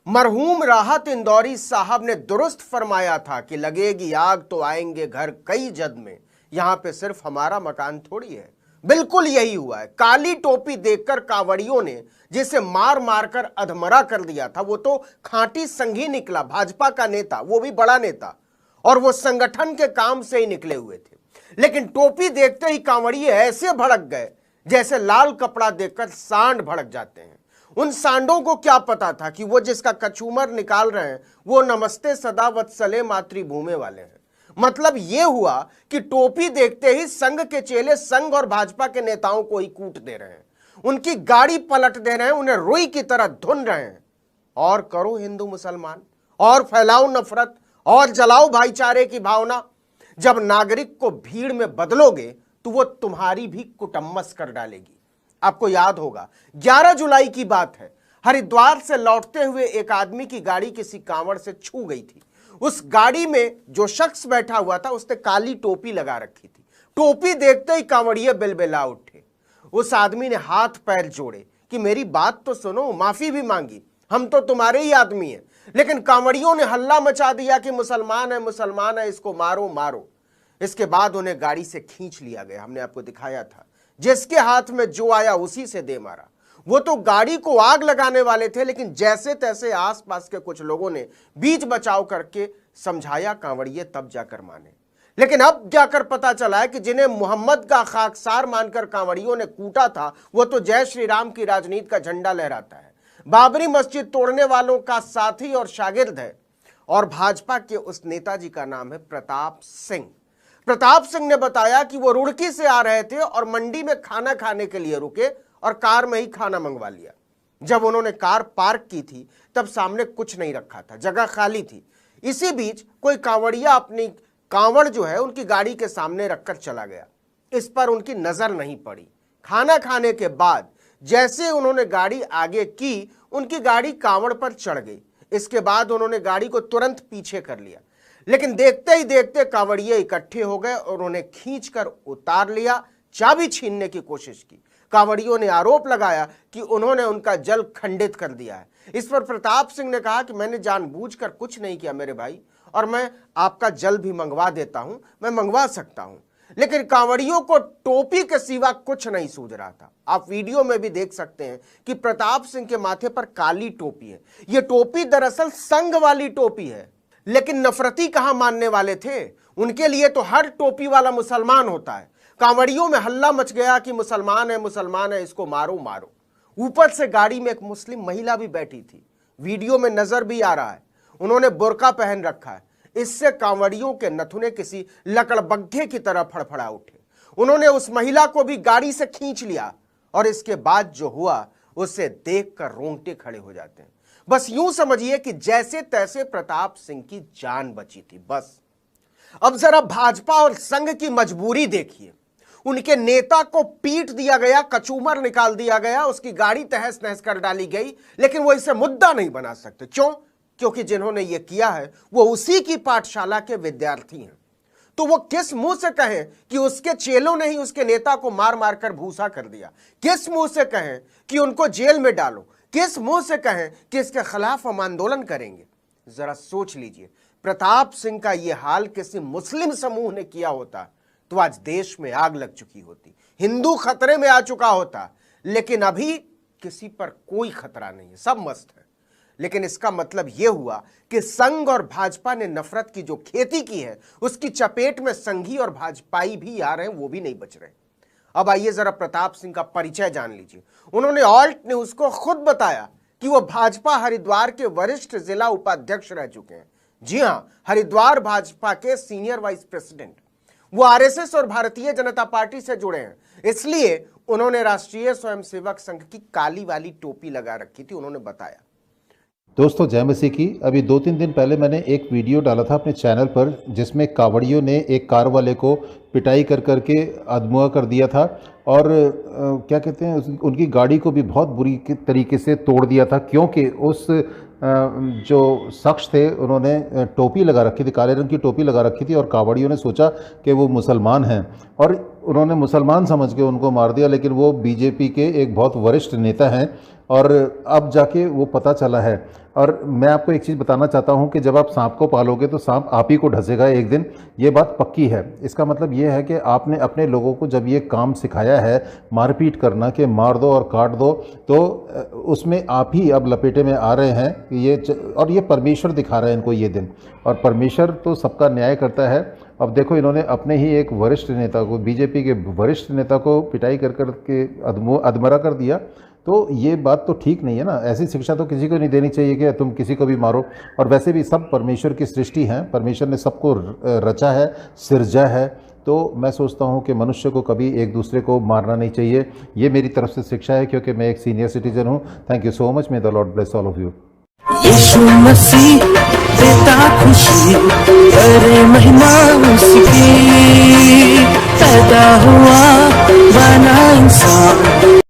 मरहूम राहत इंदौरी साहब ने दुरुस्त फरमाया था कि लगेगी आग तो आएंगे घर कई जद में, यहां पे सिर्फ हमारा मकान थोड़ी है। बिल्कुल यही हुआ है। काली टोपी देखकर कांवड़ियों ने जिसे मार मार कर अधमरा कर दिया था, वो तो खांटी संघी निकला, भाजपा का नेता, वो भी बड़ा नेता, और वो संगठन के काम से ही निकले हुए थे। लेकिन टोपी देखते ही कांवड़िए ऐसे भड़क गए जैसे लाल कपड़ा देखकर सांड भड़क जाते हैं। उन सांडों को क्या पता था कि वो जिसका कचूमर निकाल रहे हैं वो नमस्ते सदा वत्सले मातृभूमि वाले हैं। मतलब ये हुआ कि टोपी देखते ही संघ के चेले संघ और भाजपा के नेताओं को ही कूट दे रहे हैं, उनकी गाड़ी पलट दे रहे हैं, उन्हें रुई की तरह धुन रहे हैं। और करो हिंदू मुसलमान, और फैलाओ नफरत, और जलाओ भाईचारे की भावना। जब नागरिक को भीड़ में बदलोगे तो वो तुम्हारी भी कुटम्मस कर डालेगी। आपको याद होगा 11 जुलाई की बात है, हरिद्वार से लौटते हुए एक आदमी की गाड़ी किसी कांवड़ से छू गई थी। उस गाड़ी में जो शख्स बैठा हुआ था उसने काली टोपी लगा रखी थी। टोपी देखते ही कांवड़िए बिलबिला उठे। उस आदमी ने हाथ पैर जोड़े कि मेरी बात तो सुनो, माफी भी मांगी, हम तो तुम्हारे ही आदमी हैं। लेकिन कांवड़ियों ने हल्ला मचा दिया कि मुसलमान है, इसको मारो मारो। इसके बाद उन्हें गाड़ी से खींच लिया गया। हमने आपको दिखाया था, जिसके हाथ में जो आया उसी से दे मारा। वो तो गाड़ी को आग लगाने वाले थे, लेकिन जैसे तैसे आसपास के कुछ लोगों ने बीच बचाव करके समझाया, कांवड़िए तब जाकर माने। लेकिन अब जाकर पता चला है कि जिन्हें मोहम्मद का खाकसार मानकर कांवड़ियों ने कूटा था, वो तो जय श्री राम की राजनीति का झंडा लहराता है, बाबरी मस्जिद तोड़ने वालों का साथी और शागिर्द है। और भाजपा के उस नेताजी का नाम है प्रताप सिंह। प्रताप सिंह ने बताया कि वो रुड़की से आ रहे थे और मंडी में खाना खाने के लिए रुके और कार में ही खाना मंगवा लिया। जब उन्होंने कार पार्क की थी तब सामने कुछ नहीं रखा था, जगह खाली थी। इसी बीच कोई कांवड़िया अपनी कांवड़ जो है उनकी गाड़ी के सामने रखकर चला गया। इस पर उनकी नजर नहीं पड़ी। खाना खाने के बाद जैसे उन्होंने गाड़ी आगे की, उनकी गाड़ी कांवड़ पर चढ़ गई। इसके बाद उन्होंने गाड़ी को तुरंत पीछे कर लिया। लेकिन देखते ही देखते कांवड़िए इकट्ठे हो गए और उन्हें खींचकर उतार लिया, चाबी छीनने की कोशिश की। कांवड़ियों ने आरोप लगाया कि उन्होंने उनका जल खंडित कर दिया है। इस पर प्रताप सिंह ने कहा कि मैंने जानबूझकर कुछ नहीं किया मेरे भाई, और मैं आपका जल भी मंगवा देता हूं, मैं मंगवा सकता हूं। लेकिन कांवड़ियों को टोपी के सिवा कुछ नहीं सूझ रहा था। आप वीडियो में भी देख सकते हैं कि प्रताप सिंह के माथे पर काली टोपी है। यह टोपी दरअसल संघ वाली टोपी है। लेकिन नफरती कहां मानने वाले थे, उनके लिए तो हर टोपी वाला मुसलमान होता है। कांवड़ियों में हल्ला मच गया कि मुसलमान है, इसको मारो मारो। ऊपर से गाड़ी में एक मुस्लिम महिला भी बैठी थी, वीडियो में नजर भी आ रहा है। उन्होंने बुर्का पहन रखा है। इससे कांवड़ियों के नथुने किसी लकड़बग्घे की तरह फड़फड़ा उठे। उन्होंने उस महिला को भी गाड़ी से खींच लिया और इसके बाद जो हुआ उसे देखकर रोंगटे खड़े हो जाते हैं। बस यूं समझिए कि जैसे तैसे प्रताप सिंह की जान बची थी, बस। अब जरा भाजपा और संघ की मजबूरी देखिए। उनके नेता को पीट दिया गया, कचूमर निकाल दिया गया, उसकी गाड़ी तहस नहस कर डाली गई, लेकिन वो इसे मुद्दा नहीं बना सकते। क्यों? क्योंकि जिन्होंने ये किया है वो उसी की पाठशाला के विद्यार्थी हैं। तो वो किस मुंह से कहें कि उसके चेलों ने ही उसके नेता को मार मार कर भूसा कर दिया? किस मुंह से कहें कि उनको जेल में डालो? किस मुंह से कहें कि इसके खिलाफ हम आंदोलन करेंगे? जरा सोच लीजिए, प्रताप सिंह का यह हाल किसी मुस्लिम समूह ने किया होता तो आज देश में आग लग चुकी होती, हिंदू खतरे में आ चुका होता। लेकिन अभी किसी पर कोई खतरा नहीं है, सब मस्त है। लेकिन इसका मतलब यह हुआ कि संघ और भाजपा ने नफरत की जो खेती की है उसकी चपेट में संघी और भाजपाई भी आ रहे हैं, वो भी नहीं बच रहे। अब आइए जरा प्रताप सिंह का परिचय जान लीजिए। उन्होंने ऑल्ट न्यूज को खुद बताया कि वो भाजपा हरिद्वार के वरिष्ठ जिला उपाध्यक्ष रह चुके हैं। जी हां, हरिद्वार भाजपा के सीनियर वाइस प्रेसिडेंट। वो आरएसएस और भारतीय जनता पार्टी से जुड़े हैं, इसलिए उन्होंने राष्ट्रीय स्वयंसेवक संघ की काली वाली टोपी लगा रखी थी। उन्होंने बताया, दोस्तों जय मसीह की। अभी 2-3 दिन पहले मैंने एक वीडियो डाला था अपने चैनल पर जिसमें कांवड़ियों ने एक कार वाले को पिटाई कर करके अधमुआ कर दिया था और क्या कहते हैं, उनकी गाड़ी को भी बहुत बुरी तरीके से तोड़ दिया था, क्योंकि उस जो शख्स थे उन्होंने टोपी लगा रखी थी, काले रंग की टोपी लगा रखी थी और कांवड़ियों ने सोचा कि वो मुसलमान हैं और उन्होंने मुसलमान समझ के उनको मार दिया, लेकिन वो बीजेपी के एक बहुत वरिष्ठ नेता हैं और अब जाके वो पता चला है। और मैं आपको एक चीज़ बताना चाहता हूँ कि जब आप सांप को पालोगे तो सांप आप ही को डसेगा एक दिन, ये बात पक्की है। इसका मतलब ये है कि आपने अपने लोगों को जब ये काम सिखाया है मारपीट करना, कि मार दो और काट दो, तो उसमें आप ही अब लपेटे में आ रहे हैं। और ये परमेश्वर दिखा रहा है इनको ये दिन, और परमेश्वर तो सबका न्याय करता है। अब देखो, इन्होंने अपने ही एक वरिष्ठ नेता को, बीजेपी के वरिष्ठ नेता को पिटाई कर के अधमरा कर दिया, तो ये बात तो ठीक नहीं है ना। ऐसी शिक्षा तो किसी को नहीं देनी चाहिए कि तुम किसी को भी मारो। और वैसे भी सब परमेश्वर की सृष्टि हैं, परमेश्वर ने सबको रचा है, सिरजा है। तो मैं सोचता हूँ कि मनुष्य को कभी एक दूसरे को मारना नहीं चाहिए। ये मेरी तरफ से शिक्षा है, क्योंकि मैं एक सीनियर सिटीजन हूँ। Thank you so much. May the lord bless all of you. यीशु मसीह देता खुशी, करे महिमा उसकी, पैदा हुआ बना इंसान।